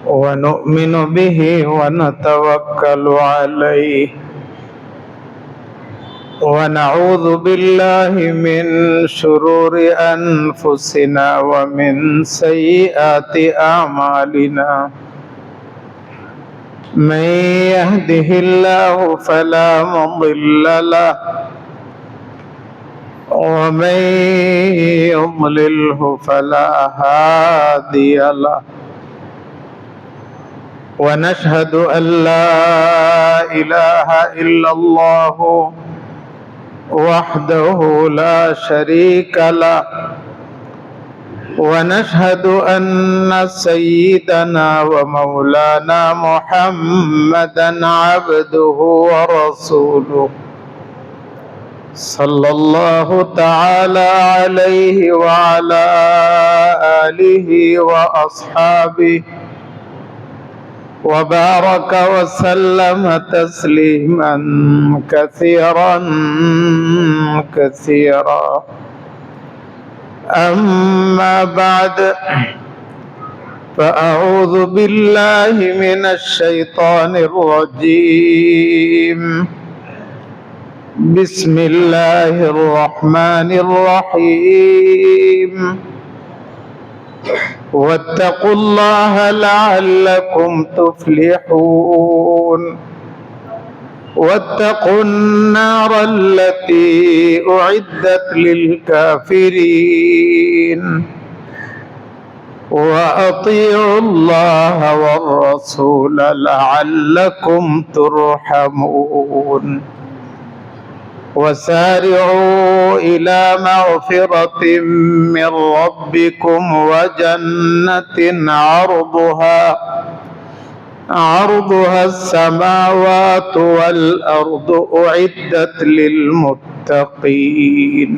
ونؤمن به ونتوكل عليه ونعوذ بالله من شرور أنفسنا ومن سيئات أعمالنا من يهده الله فلا مضل له ومن يضلله فلا هادي له ونشهد أن لا إله إلا الله وحده لا شريك له ونشهد أن سيدنا ومولانا محمدا عبده ورسوله صلى الله تعالى عليه وعلى آله وأصحابه وبارك وسلم تسليما كثيرا كثيرا أما بعد فأعوذ بالله من الشيطان الرجيم بسم الله الرحمن الرحيم واتقوا الله لعلكم تفلحون واتقوا النار التي أعدت للكافرين وأطيعوا الله والرسول لعلكم ترحمون وسارعوا إلى مغفرة من ربكم وجنة عرضها السماوات والأرض أعدت للمتقين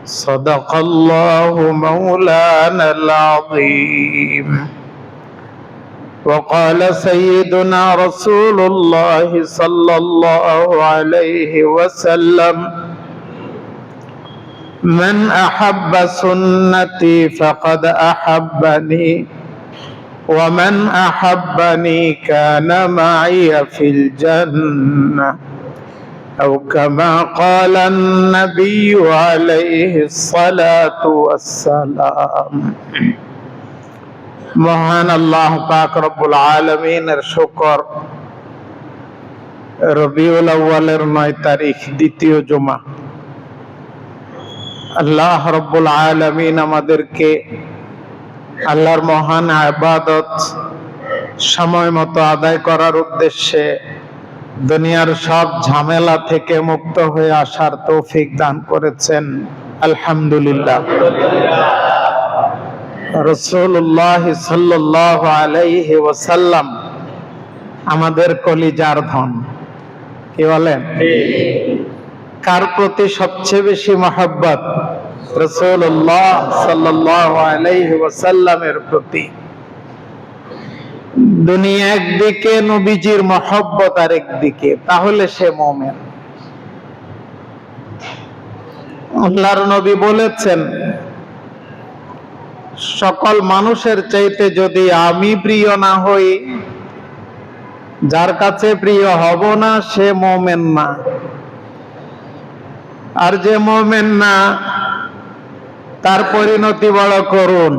صدق الله مولانا العظيم وقال سيدنا رسول الله صلى الله عليه وسلم من أحب سنتي فقد أحبني ومن أحبني كان معي في الجنة أو كما قال النبي عليه الصلاة والسلام মহান আল্লাহ পাক রব্বুল আলামিনের শুকর, রবিউল আউয়ালের 9 তারিখ দ্বিতীয় জুমা। আল্লাহ রব্বুল আলামিন আমাদেরকে আল্লাহর মহান ইবাদত সময় মতো আদায় করার উদ্দেশ্যে দুনিয়ার সব ঝামেলা থেকে মুক্ত হয়ে আসার তৌফিক দান করেছেন, আলহামদুলিল্লাহ। রাসূলুল্লাহ সাল্লাল্লাহু আলাইহি ওয়াসাল্লাম আমাদের কলিজার ধন। কি বলেন? কার প্রতি সবচেয়ে বেশি মহব্বত? রাসূলুল্লাহ সাল্লাল্লাহু আলাইহি ওয়াসাল্লামের প্রতি। দুনিয়া একদিকে, নবীজির মহব্বত আরেকদিকে, তাহলে সে মুমিন। আল্লাহর নবী বলেছেন, সকল মানুষের চাইতে যদি আমি প্রিয় না হই, যার কাছে প্রিয় হব না সে মুমিন না। আর যে মুমিন না তার পরিণতি বড় করুণ।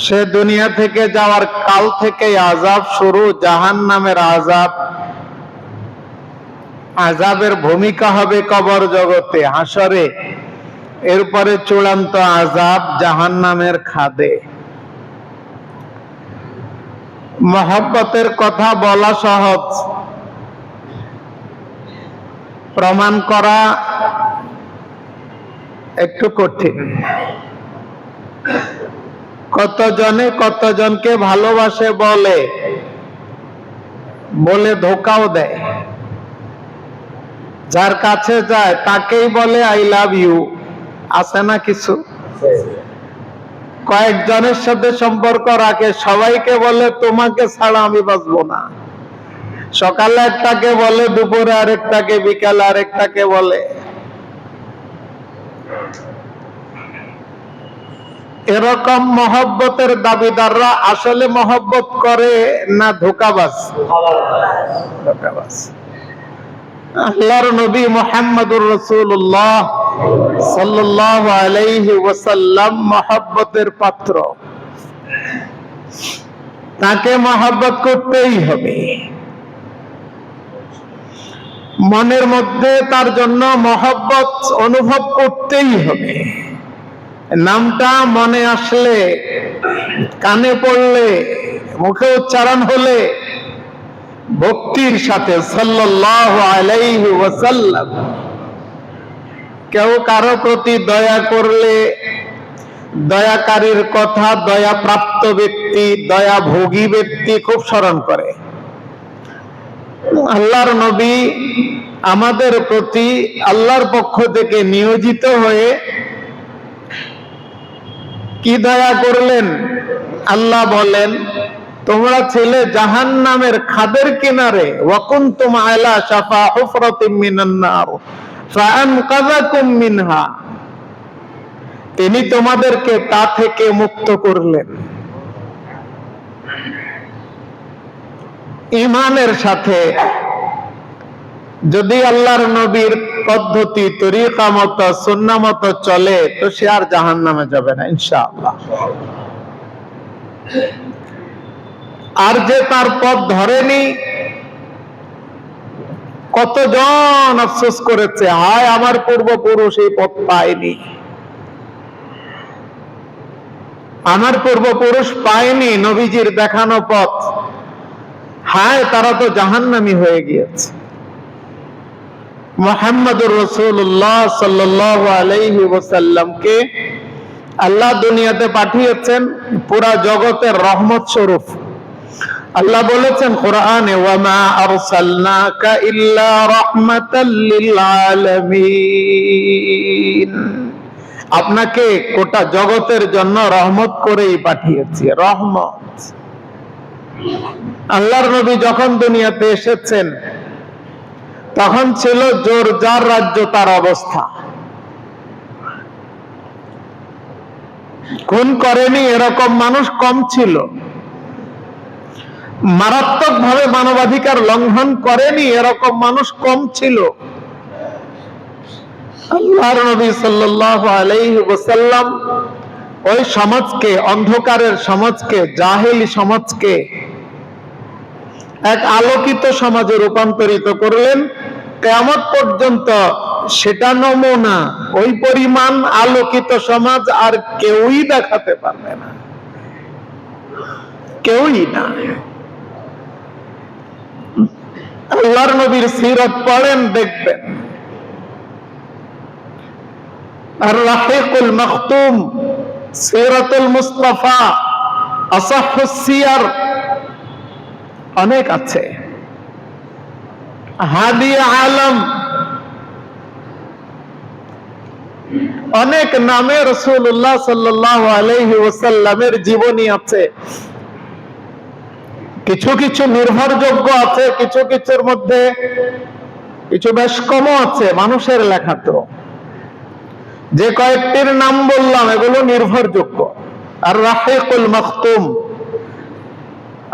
সে দুনিয়া থেকে যাওয়ার কাল থেকে আযাব শুরু, জাহান্নামের আযাব। আযাবের ভূমিকা হবে কবর জগতে, হাসরে। এরপরে চূড়ান্ত আযাব জাহান্নামের খাদে। মহব্বতের কথা বলা সহজ, প্রমাণ করা একটু কঠিন। কতজনে কতজনকে ভালোবাসে বলে ধোকাও দেয়। যার কাছে যায় তাকেই বলে আই লাভ ইউ। আছে না কিছু? কয়েকজনের সাথে সম্পর্ক রাখে, সবাইকে বলে তোমাকে ছাড়া আমি বাঁচবো না। সকালে একটাকে বলে, দুপুরে আরেকটাকে, বিকালে আরেকটাকে বলে। এরকম মহব্বতের দাবিদাররা আসলে মহব্বত করে না ধোঁকাবাজ? ধোঁকাবাজ। আল্লাহর নবী মুহাম্মদুর রাসূলুল্লাহ সাল্লাল্লাহু আলাইহি ওয়াসাল্লাম মহব্বতের পাত্র, তাকে মহব্বত করতেই হবে। মনের মধ্যে তার জন্য মহব্বত অনুভব করতেই হবে। নামটা মনে আসলে, কানে পড়লে, মুখে উচ্চারণ হলে ভক্তির সাথে সাল্লাল্লাহু আলাইহি ওয়াসাল্লাম। কেউ কারো প্রতি দয়া করলে দয়াকারীর কথা দয়া প্রাপ্ত ব্যক্তি, দয়া ভোগী ব্যক্তি খুব স্মরণ করে। আল্লাহর নবী আমাদের প্রতি আল্লাহর পক্ষ থেকে নিয়োজিত হয়ে কি দয়া করলেন? আল্লাহ বলেন, তোমরা ছিলে জাহান্নামের খাদের কিনারে, ওয়া কুনতুম আলা শাফা হুফরাতিম মিনান নার ফাআনকাযাকুম মিনহা। তিনি তোমাদেরকে তা থেকে মুক্ত করলেন। ঈমানের সাথে যদি আল্লাহর নবীর পদ্ধতি তরিকা মতো সুন্নাহ মতো চলে তো সে আর জাহান্নামে যাবে না ইনশাআল্লাহ। আর যে তার পথ ধরেনি, কতজন আফসোস করেছে, হায় আমার পূর্বপুরুষ এই পথ পায়নি, আমার পূর্বপুরুষ পায়নি নবীজির দেখানো পথ, হায় তারা তো জাহান্নামী হয়ে গিয়েছে। মুহাম্মদুর রাসূলুল্লাহ সাল্লাল্লাহু আলাইহি ওয়াসাল্লামকে আল্লাহ দুনিয়াতে পাঠিয়েছেন পুরা জগতের রহমত স্বরূপ। আল্লাহ বলেছেন কোরআনে, ওয়া মা আরসালনাকা ইল্লা রাহমাতাল লিল আলামিন। আপনাকে গোটা জগতের জন্য রহমত করেই পাঠিয়েছি, রহমত। আল্লাহর নবী যখন দুনিয়াতে এসেছেন তখন ছিল জোরজার রাজ্য তার অবস্থা। খুন করেনি এরকম মানুষ কম ছিল, মারাত্মক ভাবে মানবাধিকার লঙ্ঘন করেনি এরকম মানুষ কম ছিল। আল্লাহর নবী সাল্লাল্লাহু আলাইহি ওয়াসাল্লাম ওই সমাজকে, অন্ধকারের সমাজকে, জাহেলি সমাজকে এক আলোকিত সমাজে রূপান্তরিত করলেন। কিয়ামত পর্যন্ত সেটা নমুনা, ওই পরিমাণ আলোকিত সমাজ আর কেউই দেখাতে পারবে না, কেউই না। আল্লাহর নবীর সিরাত পড়েন, দেখবেন আর রাহিকুল মাখতুম, সিরাতুল মুস্তাফা, আসাহুস সিয়ার অনেক আছে, হাদি আলম, অনেক নামে রাসূলুল্লাহ সাল্লাল্লাহু আলাইহি ওয়াসাল্লামের জীবনী আছে। কিছু কিছু নির্ভরযোগ্য আছে, কিছু কিছুর মধ্যে কিছু বেশ কমও আছে, মানুষের লেখা। তো যে কয়েকটির নাম বললাম এগুলো নির্ভরযোগ্য। আর রাহিকুল মাখতুম,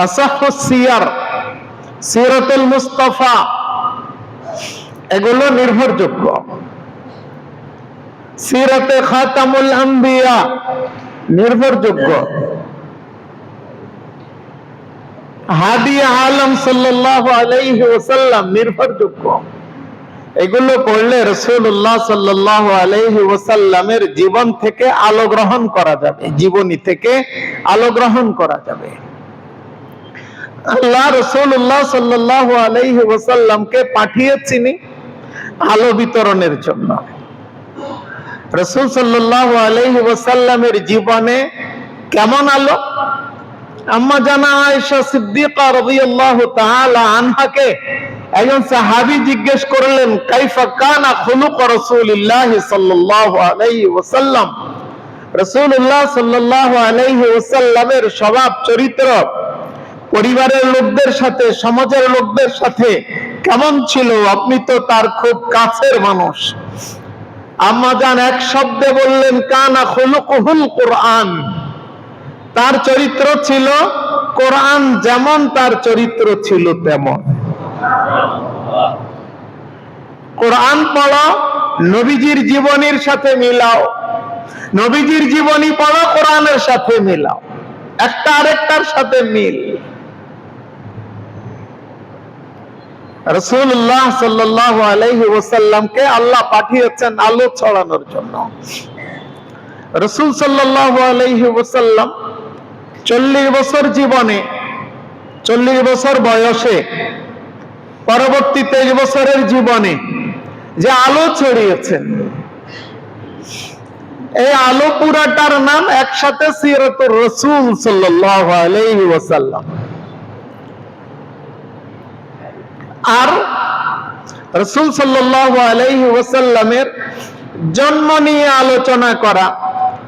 আসাহুস সিয়ার, সিরাতুল মুস্তাফা এগুলো নির্ভরযোগ্য। সিরাতে খাতামুল আম্বিয়া নির্ভরযোগ্য। হাদি আলম সাল্লাল্লাহু আলাইহি ওয়াসাল্লাম নির্ভরযোগ্য। এগুলো পড়লে রাসূলুল্লাহ সাল্লাল্লাহু আলাইহি ওয়াসাল্লামের জীবন থেকে আলো গ্রহণ করা যাবে, জীবনী থেকে আলো গ্রহণ করা যাবে। আল্লাহ রাসূলুল্লাহ সাল্লাল্লাহু আলাইহি ওয়াসাল্লামকে পাঠিয়েছিলেন আলো বিতরণের জন্য। রাসূল সাল্লাল্লাহু আলাইহি ওয়াসাল্লামের জীবনে কেমন আলো? আম্মা জানা আয়েশা সিদ্দিকা রাদিয়াল্লাহু তাআলা আনহাকে একজন সাহাবী জিজ্ঞেস করলেন, কাইফা কানা খুলুক রাসূলিল্লাহ সাল্লাল্লাহু আলাইহি ওয়াসাল্লাম, রাসূলুল্লাহ সাল্লাল্লাহু আলাইহি ওয়াসাল্লামের স্বভাব চরিত্র পরিবারের লোকদের সাথে, সমাজের লোকদের সাথে কেমন ছিল? আপনি তো তার খুব কাছের মানুষ। আম্মা জান এক শব্দে বললেন কানা খুলুকুহুল কোরআন, তার চরিত্র ছিল কোরআন যেমন তার চরিত্র ছিল তেমন। কোরআন পড়ো, নবীজির জীবনীর সাথে মিলাও, নবীজির জীবনী পড়ো, কোরআনের সাথে মিলাও, একটা আরেকটার সাথে মিল। রাসূলুল্লাহ সাল্লাল্লাহু আলাইহি ওয়াসাল্লামকে আল্লাহ পাঠিয়েছেন আলো ছড়ানোর জন্য। রাসূল সাল্লাল্লাহু আলাইহি ওয়াসাল্লাম 40 বছর জীবনে, 40 বছর বয়সে, পরবর্তী 23 বছরের জীবনে যে আলো ছড়িয়েছেন, এই আলো পুরাটার নাম একসাথে সিরাতুর রাসূল সাল্লাল্লাহু আলাইহি ওয়াসাল্লাম। আর রাসূল সাল্লাল্লাহু আলাইহি ওয়াসাল্লামের জন্ম নিয়ে আলোচনা করা,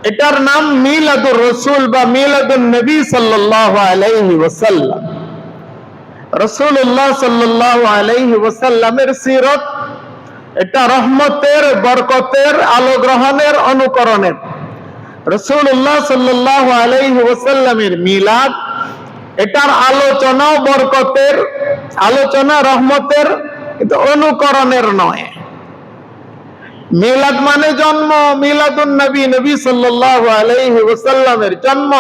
এটার নাম মিলাদুর রাসূল বা মিলাদুন নবী সাল্লাল্লাহু আলাইহি ওয়াসাল্লাম। রাসূলুল্লাহ সাল্লাল্লাহু আলাইহি ওয়াসাল্লামের সিরাত, এটা রহমতের, বরকতের, আলো গ্রহণের, অনুকরণের। রাসূলুল্লাহ সাল্লাল্লাহু আলাইহি ওয়াসাল্লামের মিলাদ, এটার আলোচনাও বরকতের, আলোচনা রহমতের, কিন্তু অনুকরণের নয়। মিলাদ মানে জন্ম, মিলাদুন নবী, নবী সাল্লাল্লাহু আলাইহি ওয়াসাল্লামের জন্ম।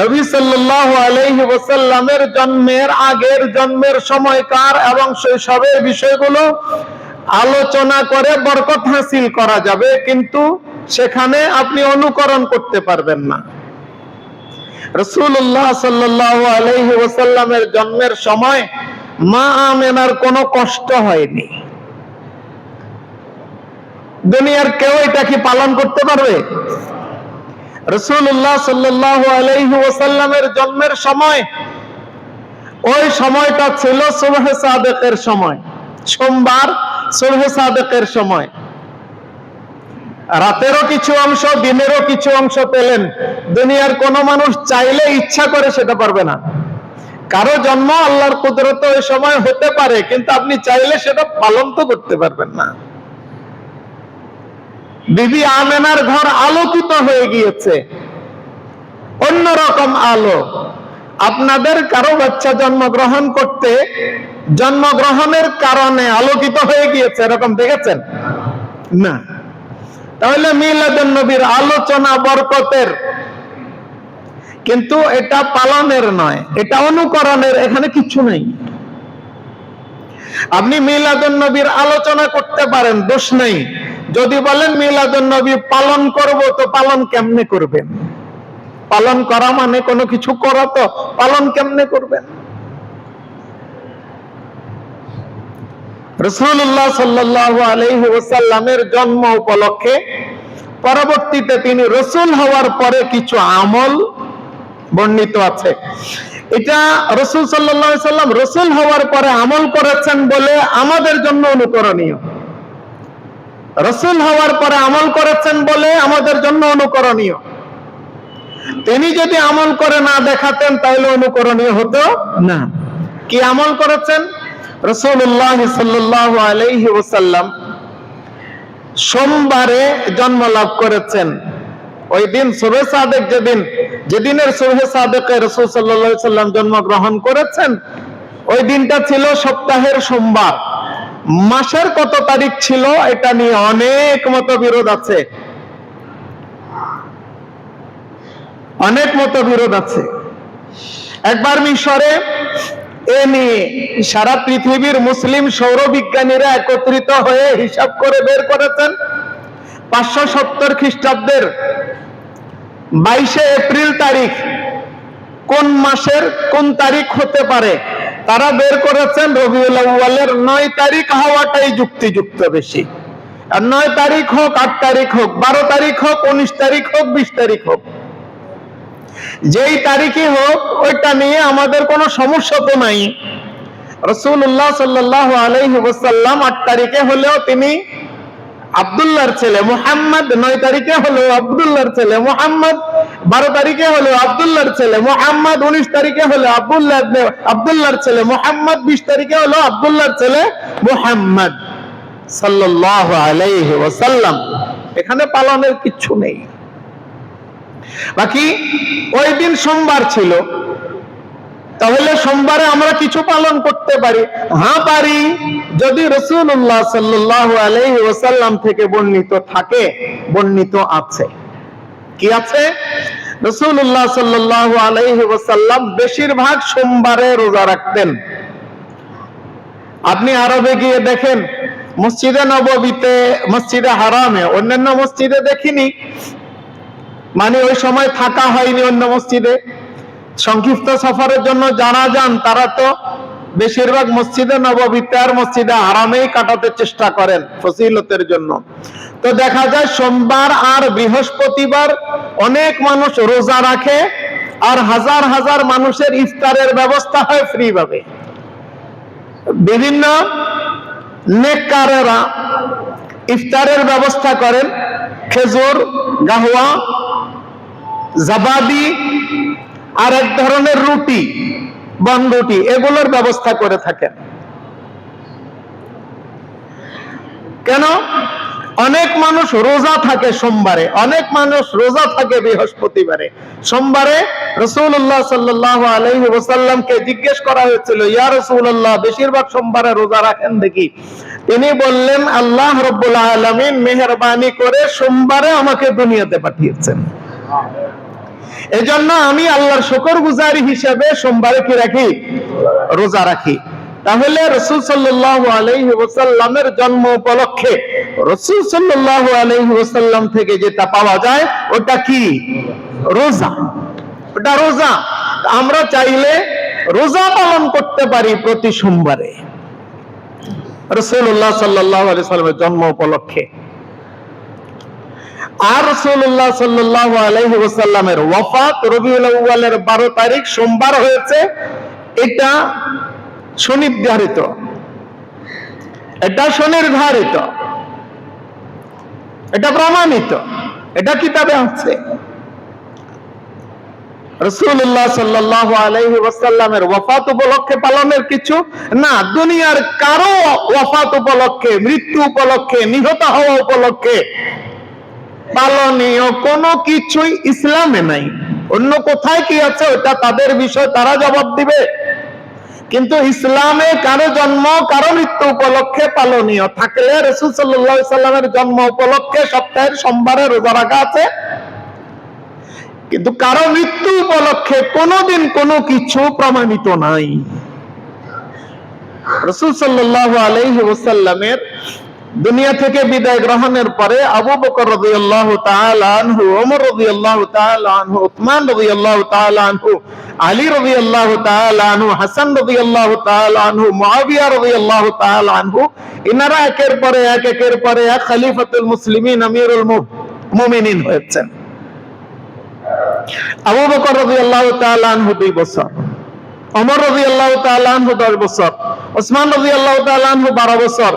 নবী সাল্লাল্লাহু আলাইহি ওয়াসাল্লামের জন্মের আগের, জন্মের সময়কার এবং শৈশবের বিষয়গুলো আলোচনা করে বরকত হাসিল করা যাবে, কিন্তু সেখানে আপনি অনুকরণ করতে পারবেন না। রাসূলুল্লাহ সাল্লাল্লাহু আলাইহি ওয়াসাল্লামের জন্মের সময় মা আমেনার কোনো কষ্ট হয়নি। দুনিয়ার কেউ এটা কি পালন করতে পারবে? রাসূলুল্লাহ সাল্লাল্লাহু আলাইহি ওয়াসাল্লামের জন্মের সময়, ওই সময়টা ছিল সুবহে সাদেকের সময়, সোমবার সুবহে সাদেকের সময়। রাতেরও কিছু অংশ, দিনেরও কিছু অংশ পেলেন। দুনিয়ার কোন মানুষ চাইলে ইচ্ছা করে সেটা পারবে না। কারো জন্ম আল্লাহর কুদরতে ওই সময় হতে পারে, কিন্তু আপনি চাইলে সেটা পালন তো করতে পারবেন না। বিবি আমেনার ঘর আলোকিত হয়ে গিয়েছে, অন্যরকম আলো। আপনাদের কারো বাচ্চা জন্মগ্রহণ করতে, জন্মগ্রহণের কারণে আলোকিত হয়ে গিয়েছে, এরকম দেখেছেন না? তাহলে মিলাদুন নবীর আলোচনা বরকতের, কিন্তু এটা পালনের নয়, এটা অনুকরণের, এখানে কিছু নেই। আপনি মিলাদুন নবীর আলোচনা করতে পারেন, দোষ নেই। যদি বলেন মিলাদুন নবী পালন করব, তো পালন কেমনে করবেন? পালন করা মানে কোনো কিছু করা, তো পালন কেমনে করবেন? রাসূলুল্লাহ সাল্লাল্লাহু আলাইহি ওয়াসাল্লামের জন্ম উপলক্ষে পরবর্তীতে তিনি রাসূল হওয়ার পরে কিছু আমল বর্ণিত আছে। এটা রাসূল সাল্লাল্লাহু আলাইহি ওয়াসাল্লাম রাসূল হওয়ার পরে আমল করেছেন বলে আমাদের জন্য অনুকরণীয়। রাসূল হওয়ার পরে আমল করেছেন বলে আমাদের জন্য অনুকরণীয়। তিনি যদি আমল করে না দেখাতেন তাহলে অনুকরণীয় হতো না। কি আমল করেছেন? রাসূলুল্লাহ সাল্লাল্লাহু আলাইহি ওয়াসাল্লাম সোমবারে জন্ম লাভ করেছেন। ওই দিন সুবহে সাদেক, যেদিনের সুবহে সাদেকে রাসূল সাল্লাল্লাহু আলাইহি ওয়াসাল্লাম জন্মগ্রহণ করেছেন, ওই দিনটা ছিল সপ্তাহের সোমবার। মাসের কত তারিখ ছিল এটা নিয়ে অনেক মতবিরোধ আছে, অনেক মতবিরোধ আছে। একবার মিশরে এ নিয়ে সারা পৃথিবীর মুসলিম সৌরবিজ্ঞানীরা একত্রিত হয়ে হিসাব করে বের করেছেন 570 খ্রিস্টাব্দের 22 এপ্রিল তারিখ কোন মাসের কোন তারিখ হতে পারে। তারা বের করেছেন রবিউল আউয়ালের 9 তারিখ হওয়াটাই যুক্তিযুক্ত বেশি। আর 9 তারিখ হোক, 8 তারিখ হোক, 12 তারিখ হোক, 19 তারিখ হোক, 20 তারিখ হোক, যেই তারিখই হোক, ওইটা নিয়ে আমাদের কোনো সমস্যা তো নাই। রাসূলুল্লাহ সাল্লাল্লাহু আলাইহি ওয়াসাল্লাম 8 তারিখে হলেও তিনি আব্দুল্লাহর ছেলে মুহাম্মদ, 9 তারিখে হলেও আব্দুল্লাহর ছেলে মুহাম্মদ, 12 তারিখে হলেও আব্দুল্লাহর ছেলে মুহাম্মদ, 19 তারিখে হলেও আব্দুল্লাহর ছেলে মুহাম্মদ, 20 তারিখে হলেও আব্দুল্লাহর ছেলে মুহাম্মদ। সাল্লাল্লাহু আলাইহি ওয়াসাল্লাম। এখানে পালনের কিচ্ছু নেই। বাকি ওই দিন সোমবার ছিল, তাহলে সোমবারে আমরা কিছু পালন করতে পারি। হ্যাঁ পারি, যদি রাসূলুল্লাহ সাল্লাল্লাহু আলাইহি ওয়াসাল্লাম থেকে বর্ণিত থাকে, বর্ণিত আছে। কি আছে? রাসূলুল্লাহ সাল্লাল্লাহু আলাইহি ওয়াসাল্লাম বেশিরভাগ সোমবারে রোজা রাখতেন। আপনি আরবে গিয়ে দেখেন, মসজিদে নববীতে, মসজিদে হারামে, অন্যান্য মসজিদে দেখিনি, মানে ওই সময় থাকা হয়নি অন্য মসজিদে। সংক্ষিপ্ত সফরের জন্য যারা যান তারা তো বেশিরভাগ মসজিদে নববীতে আর মসজিদে হারামেই কাটাতে চেষ্টা করেন ফজিলতের জন্য। তো দেখা যায় সোমবার আর বৃহস্পতিবার অনেক মানুষ রোজা রাখে, আর হাজার হাজার মানুষের ইফতারের ব্যবস্থা হয় ফ্রি ভাবে। বিভিন্ন নেককারেরা ইফতারের ব্যবস্থা করেন, খেজুর, গাহওয়া, জাবাদি আর এক ধরনের রুটি, বনরুটি, এগুলোর ব্যবস্থা করে থাকেন। কেন? অনেক মানুষ রোজা থাকে সোমবারে, অনেক মানুষ রোজা থাকে বৃহস্পতিবারে। সোমবারে রাসূলুল্লাহ সাল্লাল্লাহু আলাইহি ওয়াসাল্লামকে জিজ্ঞেস করা হয়েছিল, ইয়া রাসূলুল্লাহ, বেশিরভাগ সোমবারে রোজা রাখেন দেখি। তিনি বললেন, আল্লাহ রাব্বুল আলামিন মেহেরবানি করে সোমবারে আমাকে দুনিয়াতে পাঠিয়েছেন, এজন্য আমি আল্লাহর শুকরগুজারি হিসেবে সোমবারে কি রাখি? রোজা রাখি। তাহলে রাসূল সাল্লাল্লাহু আলাইহি ওয়াসাল্লামের জন্ম উপলক্ষে রাসূল সাল্লাল্লাহু আলাইহি ওয়াসাল্লাম থেকে যেটা পাওয়া যায় ওটা কি? রোজা। ওটা রোজা। আমরা চাইলে রোজা পালন করতে পারি প্রতি সোমবারে রাসূলুল্লাহ সাল্লাল্লাহু আলাইহি ওয়াসাল্লামের জন্ম উপলক্ষে। আর রাসূলুল্লাহ সাল্লাল্লাহু আলাইহি ওয়াসাল্লামের ওয়াফাত রবিউল আউয়ালের 12 তারিখ সোমবার হয়েছে, এটা সুনির্ধারিত, এটা সুনির্ধারিত, এটা প্রমাণিত, এটা কিতাবে আছে। রাসূলুল্লাহ সাল্লাল্লাহু আলাইহি ওয়াসাল্লামের ওয়াফাত উপলক্ষে পালনের কিছু না, দুনিয়ার কারো ওয়াফাত উপলক্ষে, মৃত্যু উপলক্ষে, নিহত হওয়া উপলক্ষে পালনীয় কোনো কিছুই ইসলামে নাই। অন্য কোথায় কি আছে ওটা তাদের বিষয়, তারা জবাব দিবে। কিন্তু ইসলামে কারো জন্ম, কারো মৃত্যু উপলক্ষে পালনীয় থাকলে রাসূল সাল্লাল্লাহু আলাইহি ওয়াসাল্লামের জন্ম উপলক্ষে সপ্তাহের সোমবারে রোজা রাখা আছে। কিন্তু কারো মৃত্যু উপলক্ষে কোনোদিন কোনো কিছু প্রমাণিত নাই। রাসূল সাল্লাল্লাহু আলাইহি ওয়াসাল্লামের দুনিয়া থেকে বিদায় গ্রহণের পরে আবু বকর রাদিয়াল্লাহু তাআলা আনহু, ওমর রাদিয়াল্লাহু তাআলা আনহু, উসমান রাদিয়াল্লাহু তাআলা আনহু, আলী রাদিয়াল্লাহু তাআলা আনহু, হাসান রাদিয়াল্লাহু তাআলা আনহু, মুআবিয়া রাদিয়াল্লাহু তাআলা আনহু, ইনারা একের পরে এক খলিফাতুল মুসলিমিন, আমিরুল মুমিনিন হয়েছেন। আবু বকর রাদিয়াল্লাহু তাআলা আনহু 2 বছর, ওমর রাদিয়াল্লাহু তাআলা আনহু 10 বছর, উসমান রাদিয়াল্লাহু তাআলা আনহু 12 বছর,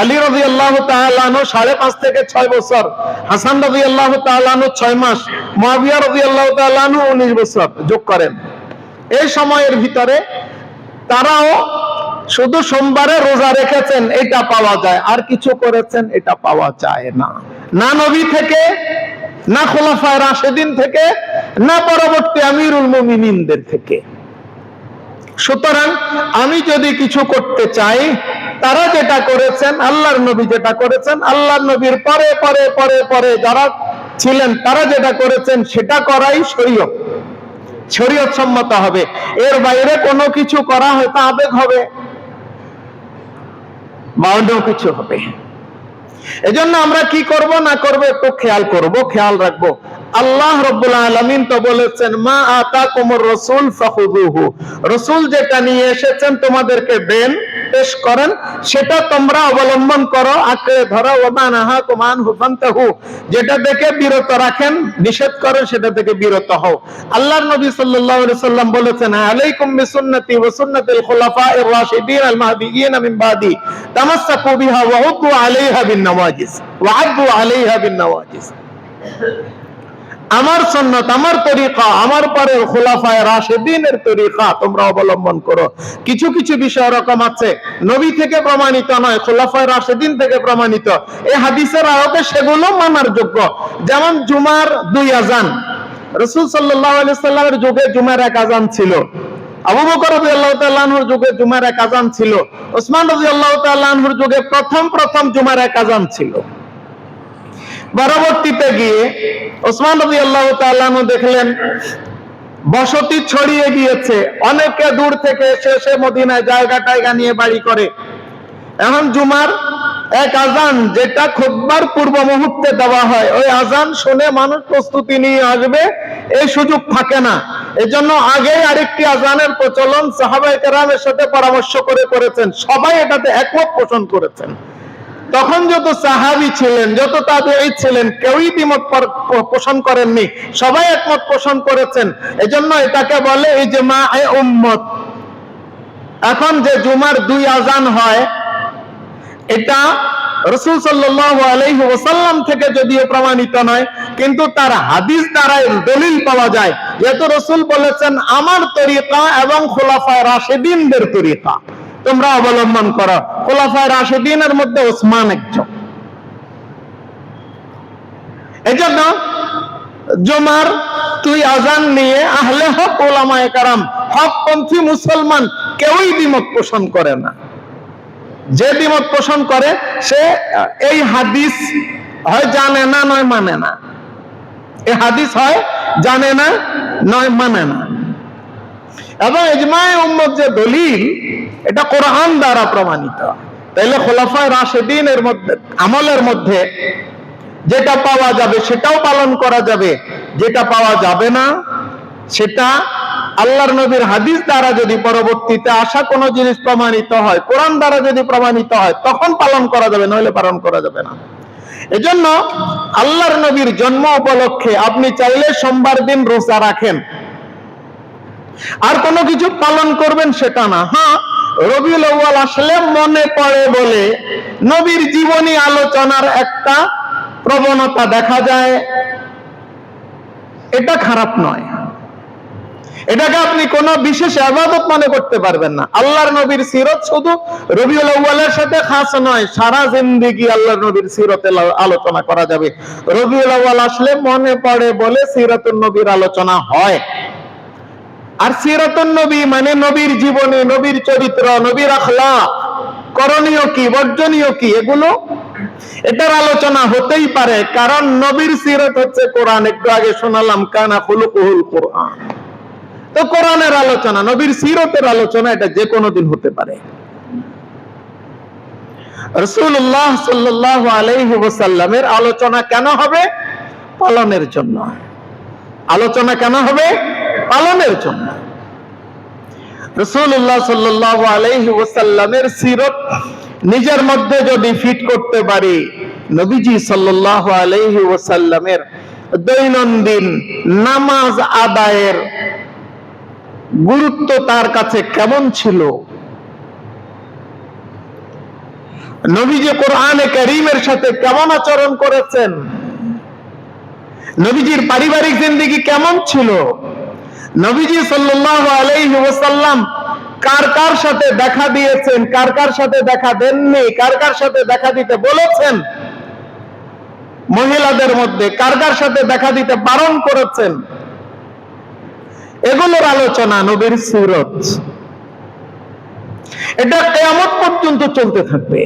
আলী রাদিয়াল্লাহু তাআলা আনহু 5.5 থেকে 6 বছর, হাসান রাদিয়াল্লাহু তাআলা আনহু 6 মাস, মুআবিয়া রাদিয়াল্লাহু তাআলা আনহু 19 বছর যোগ করেন। এই সময়ের ভিতরে তারাও শুধু সোমবারে রোজা রেখেছেন, এটা পাওয়া যায়, আর কিছু করেছেন এটা পাওয়া যায় না। না নবী থেকে, না খোলাফায়ে রাশিদিন থেকে, না পরবর্তী আমিরুল মুমিনিনদের থেকে। সুতরাং আমি যদি কিছু করতে চাই, তারা যেটা করেছেন, আল্লাহর নবী যেটা করেছেন, আল্লাহর নবীর পরে পরে পরে পরে যারা ছিলেন তারা যেটা করেছেন সেটা করাই শরীয়ত, শরীয়ত সম্মত হবে। এর বাইরে কোনো কিছু করা হয়তো আবেগ হবে বা অন্য কিছু হবে। এজন্য আমরা কি করব না করব একটু খেয়াল করব, খেয়াল রাখবো। আল্লাহ রাব্বুল আলামিন তো বলেছেন, মা আতাকুমুর রাসূল ফাখুযুহু, রাসূল যেটা নিয়ে এসেছেন তোমাদেরকে দেন, পেশ করেন, সেটা তোমরা অবলম্বন করো, আঁকড়ে ধরো। ওয়া মা নাহাকুম আনহু ফান্তাহু, যেটা থেকে বিরত রাখেন, নিষেধ করেন, সেটা থেকে বিরত হও। আল্লাহর নবী সাল্লাল্লাহু আলাইহি সাল্লাম বলেছেন, আলাইকুম বিসুন্নতি ওয়া সুন্নাতিল খুলাফায়ে রাশিদিন আল মাহদিয়িন মিন বাদি, তামাসসাকু বিহা ওয়া উদ্দু আলাইহা বিন নওয়াজিস ওয়া আদ্দু আলাইহা বিন নওয়াজিস। আমার সুন্নাত, আমার তরিকা, আমার পরে খুলাফায়ে রাশিদিনের তরিকা তোমরা অবলম্বন করো। কিছু কিছু বিষয় এরকম আছে নবী থেকে প্রমাণিত নয়, খুলাফায়ে রাশিদিন থেকে প্রমাণিত, এই হাদিসের আলোকে সেগুলো মানার যোগ্য। যেমন জুমার 2 আযান, রাসূল সাল্লাল্লাহু আলাইহি সাল্লামের যুগে জুমার 1 আযান ছিল, আবু বকর রাদিয়াল্লাহু তাআলা আনহুর যুগে জুমার 1 আযান ছিল, ওসমান রাদিয়াল্লাহু তাআলা আনহুর যুগে প্রথম জুমার 1 আযান ছিল। পরবর্তীতে গিয়ে ওসমান রাদিয়াল্লাহু তাআলা আনহু দেখলেন বসতি ছড়িয়ে গিয়েছে, অনেকে দূর থেকে এসে মদিনায় জায়গা নিয়ে বাড়ি করে। এখন জুমার 1 আযান যেটা খুতবার পূর্ব মুহূর্তে দেওয়া হয়, ওই আযান শুনে মানুষ প্রস্তুতি নিয়ে আসবে, এই সুযোগ থাকে না। এজন্য আগেই আরেকটি আযানের প্রচলন সাহাবায়ে কেরামের সাথে পরামর্শ করে করেছেন, সবাই এটাতে একমত পোষণ করেছেন। তখন যত সাহাবী ছিলেন, যত তাবেঈ ছিলেন, কেউই দ্বিমত পোষণ করেননি, সবাই একমত পোষণ করেছেন। এজন্য এটাকে বলে ইজমায়ে উম্মত। এখন যে জুমার 2 আযান হয়, এটা রাসূল সাল্লাল্লাহু আলাইহি ওয়াসাল্লাম থেকে যদিও প্রমাণিত নয়, কিন্তু তার হাদিস দ্বারা দলিল পাওয়া যায়। যেহেতু রাসূল বলেছেন আমার তরিকা এবং খুলাফায়ে রাশিদিনদের তরিকা তোমরা অবলম্বন করো। খুলাফায়ে রাশিদিনের মধ্যে ওসমান একজন। এজন্য জুমার 2 আযান নিয়ে আহলে হক উলামায়ে কেরাম, হকপন্থী মুসলমান কেউই দ্বিমত পোষণ করে না। যে দ্বিমত পোষণ করে সে এই হাদিস হয় জানে না নয় মানে না, এই হাদিস হয় জানে না নয় মানে না। এবং ইজমায়ে উম্মত যে দলিল, এটা কোরআন দ্বারা প্রমাণিত। তাইলে খুলাফায়ে রাশিদিনের মধ্যে আমলের মধ্যে যেটা পাওয়া যাবে সেটাও পালন করা যাবে, যেটা পাওয়া যাবে না সেটা আল্লাহর নবীর হাদিস দ্বারা যদি পরবর্তীতে আসা কোনো জিনিস প্রমাণিত হয়, কোরআন দ্বারা যদি প্রমাণিত হয়, তখন পালন করা যাবে, নইলে পালন করা যাবে না। এজন্য আল্লাহর নবীর জন্ম উপলক্ষে আপনি চাইলে সোমবার দিন রোজা রাখেন, আর কোনো কিছু পালন করবেন সেটা না। হ্যাঁ, রবিউল আউয়াল আসলে মনে পড়ে বলে নবীর জীবনী আলোচনার একটা প্রবণতা দেখা যায়, এটা খারাপ নয়। এটাকে আপনি কোনো বিশেষ ইবাদত মনে করতে পারবেন না। আল্লাহর নবীর সিরত শুধু রবিউল আউয়ালের সাথে খাস নয়, সারা জিন্দেগি আল্লাহর নবীর সিরতের আলোচনা করা যাবে। রবিউল আউয়াল আসলে মনে পড়ে বলে সিরাতুন নবীর আলোচনা হয়। আর সিরাতুন নবী মানে নবীর জীবনী, নবীর চরিত্র, নবীর আখলাক, করণীয় কি বর্জনীয় কি, এগুলো এটার আলোচনা হতেই পারে, কারণ নবীর সিরত হচ্ছে কোরআন। একটু আগে শোনালাম কানা খুলুকুহুল কোরআন। তো কোরআনের আলোচনা, নবীর সিরতের আলোচনা, এটা যে কোনো দিন হতে পারে। রাসূলুল্লাহ সাল্লাল্লাহু আলাইহি ওয়াসাল্লামের আলোচনা কেন হবে? পালনের জন্য। আলোচনা কেন হবে? পালনের জন্য। রাসূলুল্লাহ সাল্লাল্লাহু আলাইহি ওয়াসাল্লামের সিরত নিজের মধ্যে যদি ফিট করতে পারি, নবীজি সাল্লাল্লাহু আলাইহি ওয়াসাল্লামের দৈনন্দিন নামাজ আদায়ের গুরুত্ব তার কাছে কেমন ছিল, নবীজি কোরআনে কারীমের সাথে কেমন আচরণ করেছেন, নবীজির পারিবারিক জিন্দেগি কেমন ছিল, নবীজি সাল্লাল্লাহু আলাইহি ওয়াসাল্লাম কার কার সাথে দেখা দিয়েছেন, কার কার সাথে দেখা দেননি, কার কার সাথে দেখা দিতে বলেছেন, মহিলাদের মধ্যে কার কার সাথে দেখা দিতে বারণ করেছেন, এগুলোর আলোচনা নবীর সিরত। এটা কিয়ামত পর্যন্ত চলতে থাকবে।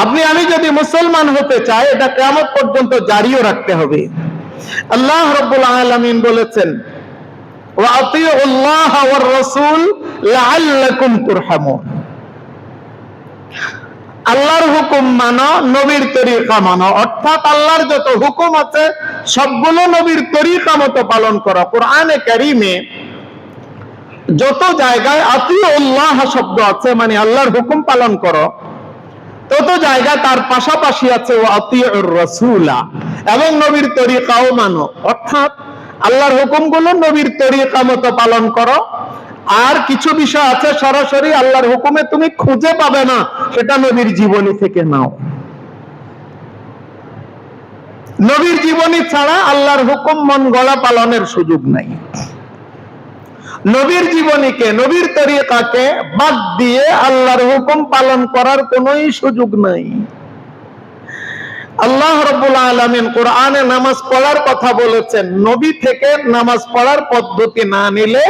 আপনি আমি যদি মুসলমান হতে চাই, এটা কিয়ামত পর্যন্ত জারিও রাখতে হবে। আল্লাহ রাব্বুল আলামিন বলেছেন, ওয়া আতিউল্লাহ ওয়ার রাসূল লাআল্লাকুম তুরহামুন। আল্লাহর হুকুম মানো, নবীর তরিকা মানো, অর্থাৎ আল্লাহর যত হুকুম আছে সবগুলো নবীর তরিকা মতো পালন করো। কোরআনে কারীমে যত জায়গায় আতিউল্লাহ শব্দ আছে, মানে আল্লাহর হুকুম পালন করো, তত জায়গা তার পাশাপাশি আছে ওয়া আতিউর রাসূলা, এবং নবীর তরিকাও মানো, অর্থাৎ আল্লাহর হুকুমগুলো নবীর তরিকা মতো পালন করো। আর কিছু বিষয় আছে সরাসরি আল্লাহর হুকুমে তুমি খুঁজে পাবে না, সেটা নবীর জীবনী থেকে নাও। নবীর জীবনী ছাড়া আল্লাহর হুকুম মন গড়া পালনের সুযোগ নাই। নবীর জীবনীকে, নবীর তরিকাকে বাদ দিয়ে আল্লাহর হুকুম পালন করার কোনোই সুযোগ নাই। আল্লাহ রাব্বুল আলামিন কোরআনে নামাজ পড়ার কথা বলেছেন, নবী থেকে নামাজ পড়ার পদ্ধতি না নিলে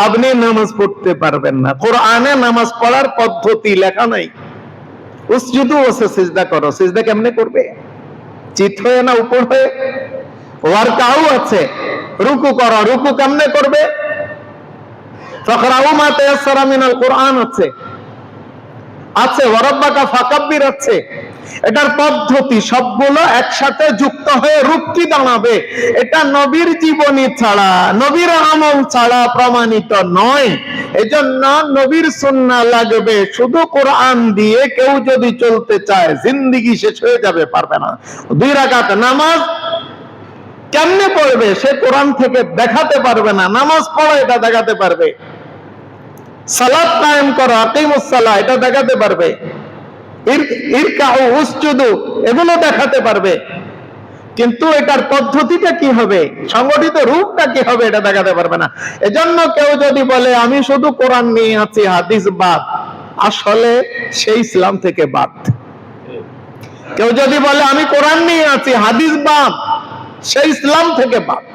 আপনি নামাজ পড়তে পারবেন না। কোরআনে নামাজ পড়ার পদ্ধতি লেখা নাই। উসজুদু ওয়াসে সিজদা করো, সিজদা কেমনে করবে? চিত হয়ে না উপর হয়ে? ওয়ারকাউ আছে, রুকু করো, রুকু কেমনে করবে? ফাকরাউ মা তায়াসসারা মিনাল কোরআন আছে, ওয়ারাব্বাকা ফাকাব্বির আছে। এটার পদ্ধতি সবগুলো একসাথে যুক্ত হয়ে রূপটি দাঁড়াবে। এটা নবীর জীবনী ছাড়া, নবীর আমল ছাড়া প্রমাণিত নয়। এজন্য নবীর সুন্নাহ লাগবে। শুধু কোরআন দিয়ে কেউ যদি চলতে চায়, জিন্দেগি শেষ হয়ে যাবে, পারবে না। 2 রাকাত নামাজ কেমনে পড়বে সে কোরআন থেকে দেখাতে পারবে না। নামাজ পড়া এটা দেখাতে পারবে, সালাত কায়েম করো, আকিমুস সালাহ এটা দেখাতে পারবে, ইরকাউ উসজুদু এগুলো দেখাতে পারবে, কিন্তু এটার পদ্ধতিটা কি হবে, সংগঠিত রূপটা কি হবে, এটা দেখাতে পারবে না। এজন্য কেউ যদি বলে আমি শুধু কোরআন নিয়ে আছি, হাদিস বাদ, আসলে সে ইসলাম থেকে বাদ। কেউ যদি বলে আমি কোরআন নিয়ে আছি, হাদিস বাদ, সে ইসলাম থেকে বাদ।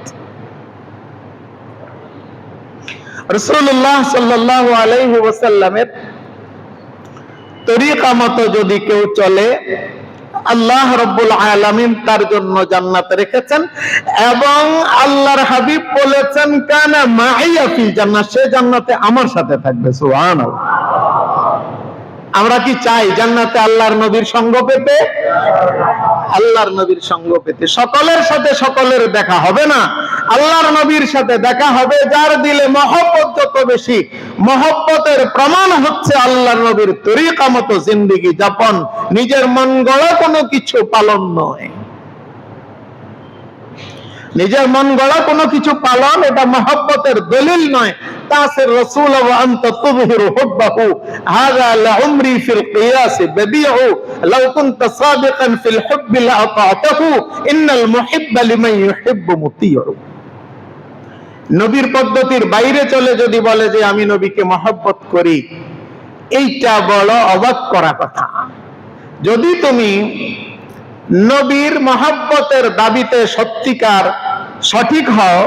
রাসূলুল্লাহ সাল্লাল্লাহু আলাইহি ওয়াসাল্লামের তরিকা মতো যদি কেউ চলে, আল্লাহ রাব্বুল আলামিন তার জন্য জান্নাত রেখেছেন এবং আল্লাহর হাবিব বলেছেন কানা মাইয়া ফিল জান্নাত, সে জান্নাতে আমার সাথে থাকবে। সুবহানাল্লাহ। আমরা কি চাই জান্নাতে আল্লাহর নবীর সঙ্গ পেতে? আল্লাহর নবীর সঙ্গ পেতে সকলের সাথে সকলের দেখা হবে না, আল্লাহর নবীর সাথে দেখা হবে যার দিলে মহব্বত যত বেশি। মহব্বতের প্রমাণ হচ্ছে আল্লাহর নবীর তরিকা মতো জিন্দেগি যাপন, নিজের মন গড়া কোনো কিছু পালন নয়। নিজের মন গড়া কোনো কিছু পালন এটা মহব্বতের দলিল নয়। তাসির রাসূল ওয়া আনতা তুযহিরু হুব্বাহু হাযা লাউমরি ফিল কিয়াস বাদিউ লাউ কুনতা সাদিকান ফিল হুব্বি লাআতাতাহু ইন্নাল মুহিব্বা লিমান ইউহিব্বু মুতিউ। নবীর পদ্ধতির বাইরে চলে যদি বলে যে আমি নবীকে মহব্বত করি, এইটা বড় অবাক করা কথা। যদি তুমি নবীর মহব্বতের দাবিতে সত্যিকার সঠিক হও,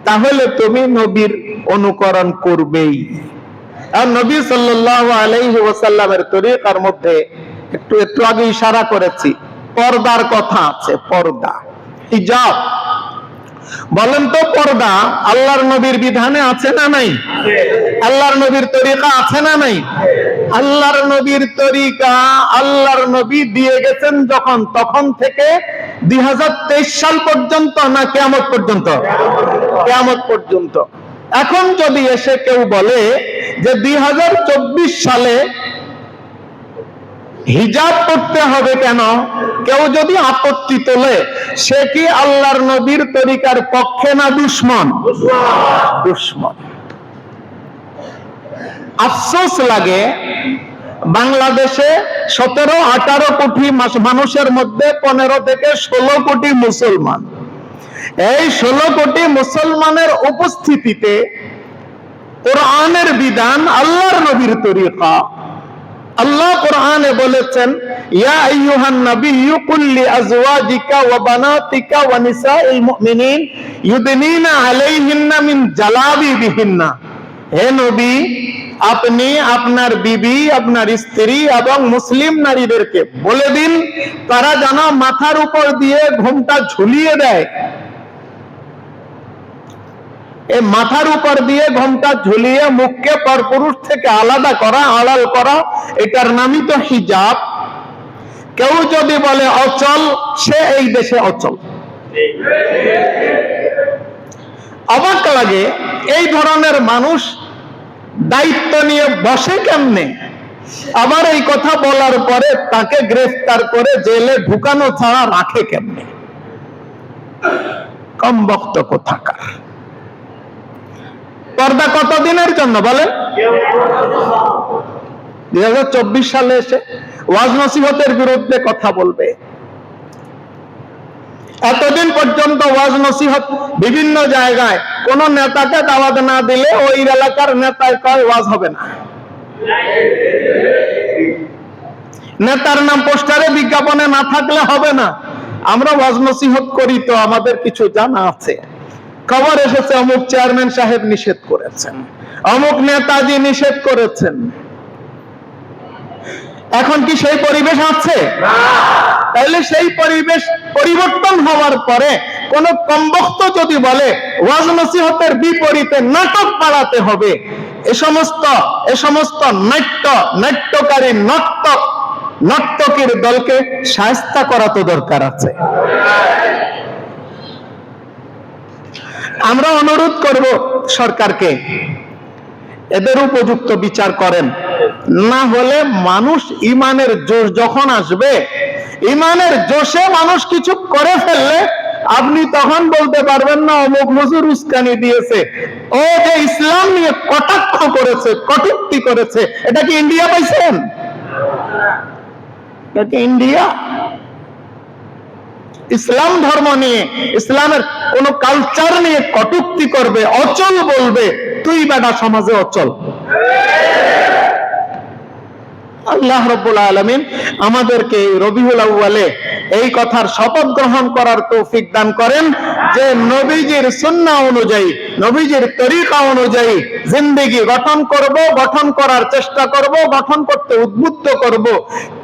তাহলে তুমি নবীর অনুকরণ করবেই। আর নবী সাল্লাল্লাহু আলাইহি ওয়াসাল্লামের তরিকার মধ্যে একটু আগে ইশারা করেছি, পর্দার কথা আছে। পর্দা, হিজাব। বলেন তো পর্দা আল্লাহর নবীর বিধানে আছে না নাই? আল্লাহর নবীর তরিকা আছে না নাই? আল্লাহর নবীর তরিকা আল্লাহর নবী দিয়ে গেছেন যখন, তখন থেকে 2023 সাল পর্যন্ত না কিয়ামত পর্যন্ত? কিয়ামত পর্যন্ত। এখন যদি এসে কেউ বলে যে 2024 সালে হিজাব করতে হবে কেন, কেউ যদি আপত্তি তোলে, সে কি আল্লাহর নবীর তরিকার পক্ষে না দুশমন? দুশমন। আফসোস লাগে, বাংলাদেশে 17-18 কোটি মানুষের মধ্যে 15 থেকে 16 কোটি মুসলমান। এই 16 কোটি মুসলমানের উপস্থিতিতে কোরআনের বিধান, আল্লাহর নবীর তরিকা, আল্লাহ কোরআনে বলেছেন ইয়া আইয়ুহান নাবিয়্যু কুল লিআজওয়াজিকা ওয়া বানাতিকা ওয়া নিসাইল মুমিনিন ইউদনিনা আলাইহিন্না মিন জালাবিবিহিন্না। হে নবী, আপনি আপনার বিবি, আপনার স্ত্রী এবং মুসলিম নারীদেরকে বলে দিন তারা যেন মাথার উপর দিয়ে ঘোমটা ঝুলিয়ে দেয়। এই মাথার উপর দিয়ে ঘোমটা ঝুলিয়ে মুখকে পরপুরুষ থেকে আলাদা করা, আড়াল করা, এটার নামই তো হিজাব। কেউ যদি বলে অচল, সে এই দেশে অচল। অবাক লাগে, এই ধরনের মানুষ দায়িত্ব নিয়ে বসে কেমনে? আবার এই কথা বলার পরে তাকে গ্রেফতার করে জেলে ঢুকানো ছাড়া রাখে কেমনে? কম বক্ত কোথাকার। পর্দা কতদিনের জন্য বলেন? 2024 সালে এসে ওয়াজ নসিহতের বিরুদ্ধে কথা বলবে। এতদিন পর্যন্ত ওয়াজ নসিহত বিভিন্ন জায়গায় কোন নেতাকে দাওয়াত না দিলে ওই এলাকার নেতায় কয় ওয়াজ হবে না। নেতার নাম পোস্টারে বিজ্ঞাপনে না থাকলে হবে না। আমরা ওয়াজ নসিহত করি তো আমাদের কিছু জানা আছে। খবর এসেছে অমুক চেয়ারম্যান সাহেব নিষেধ করেছেন, অমুক নেতাজি নিষেধ করেছেন। এখন কি সেই পরিবেশ আছে? তাইলে সেই পরিবেশ পরিবর্তন হওয়ার পরে কোন কমবক্ত যদি বলে ওয়াজ নসিহতের বিপরীতে নাটক পালাতে হবে, এ সমস্ত নাট্যকারী নর্তকীর দলকে শায়েস্তা করা তো দরকার আছে। আমরা অনুরোধ করব সরকারকে, এদের উপযুক্ত বিচার করেন। না হলে মানুষ ইমানের জোশ যখন আসবে, ইমানের জোশে মানুষ কিছু করে ফেললে আপনি তখন বলতে পারবেন না অমুক হুজুর উস্কানি দিয়েছে, ও যে ইসলাম নিয়ে কটাক্ষ করেছে, কটূক্তি করেছে। এটা কি ইন্ডিয়া পাইছেন? এটা কি ইন্ডিয়া? ইসলাম ধর্ম নিয়ে, ইসলামের কোন কালচার নিয়ে কটূক্তি করবে, অচল বলবে, তুই বেটা সমাজে অচল। আল্লাহ রাব্বুল আলামিন আমাদেরকে রবিউল আউয়ালে এই কথার শপথ গ্রহণ করার তৌফিক দান করেন যে নবীজির সুন্নাহ অনুযায়ী, নবীজির তরিকা অনুযায়ী জিন্দেগি গঠন করব, গঠন করার চেষ্টা করব, গঠন করতে উদ্বুদ্ধ করব।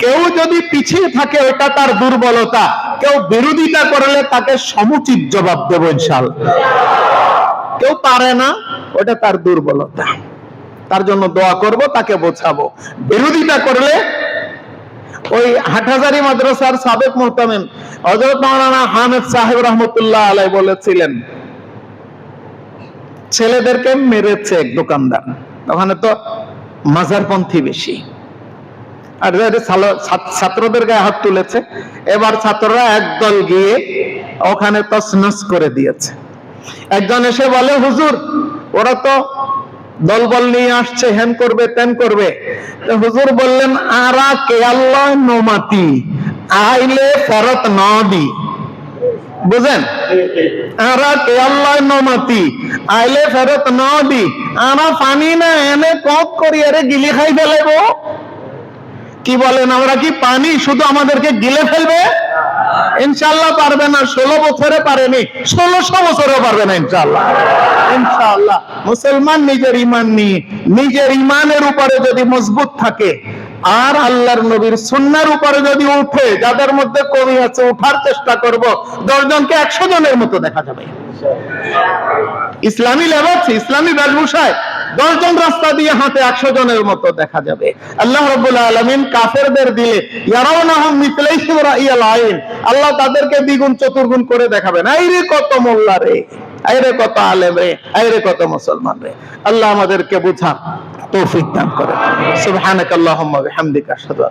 কেউ যদি পিছিয়ে থাকে ওটা তার দুর্বলতা, কেউ বিরোধিতা করলে তাকে সমুচিত জবাব দেব ইনশাআল্লাহ। কেউ পারে না, ওটা তার দুর্বলতা, তার জন্য দোয়া করব, তাকে বোঝাবো। বিরোধিতা করলে ওই হাটহাজারী মাদ্রাসার সাবেক মুহতামিম হযরত মাওলানা হামিদ সাহেব রাহমাতুল্লাহ আলাইহি বলেছিলেন, ছেলেদেরকে মেরেছে এক দোকানদার, ওখানে তো মাজারপন্থী বেশি, আর ছাত্রদের গায়ে হাত তুলেছে। এবার ছাত্ররা একদল গিয়ে ওখানে তছনছ করে দিয়েছে। একজন এসে বলে, হুজুর ওরা তো দলবল নিয়ে আসছে, হেন করবে তেন করবে। হুজুর বললেন, আরা কে আল্লাহ নমাতি আইলে ফেরত না দি। বুঝেন? আরা কে আল্লাহ নমাতি আইলে ফেরত না দি। আরা পানি না এনে কত করি আরে গিলি খাই ফেলেব। কি বলেন, আমরা কি পানি শুধু আমাদেরকে গিলে ফেলবে? ইনশাআল্লাহ পারবে না। 16 বছরে পারেনি, 1600 বছরেও পারবে না ইনশাআল্লাহ। ইনশাআল্লাহ মুসলমান নিজের ঈমান নিয়ে, নিজের ঈমানের উপরে যদি মজবুত থাকে আর আল্লাহর নবীর সুন্নাহর উপরে যদি উঠে, যাদের মধ্যে কমি আছে উঠার চেষ্টা করব, 10 জনকে 100 জনের মতো দেখা যাবে। ইসলামী লেবাস, ইসলামী বেশভূষায় 10 জন রাস্তা দিয়ে হাঁটে 100 জনের মতো দেখা যাবে। আল্লাহ রাব্বুল আলামিন কাফেরদের দিলে ইয়ারাউনাহুম মিসলাইহিম রাইয়াল আইন, আল্লাহ তাদেরকে দ্বিগুণ চতুর্গুণ করে দেখাবেন। আইরে কত মোল্লা রে, আইরে কত আলেম রে, আইরে কত মুসলমান রে। আল্লাহ আমাদেরকে বুঝার তৌফিক দান করেন। সুবহানাকাল্লাহুম্মা বিহামদিকা আশহাদু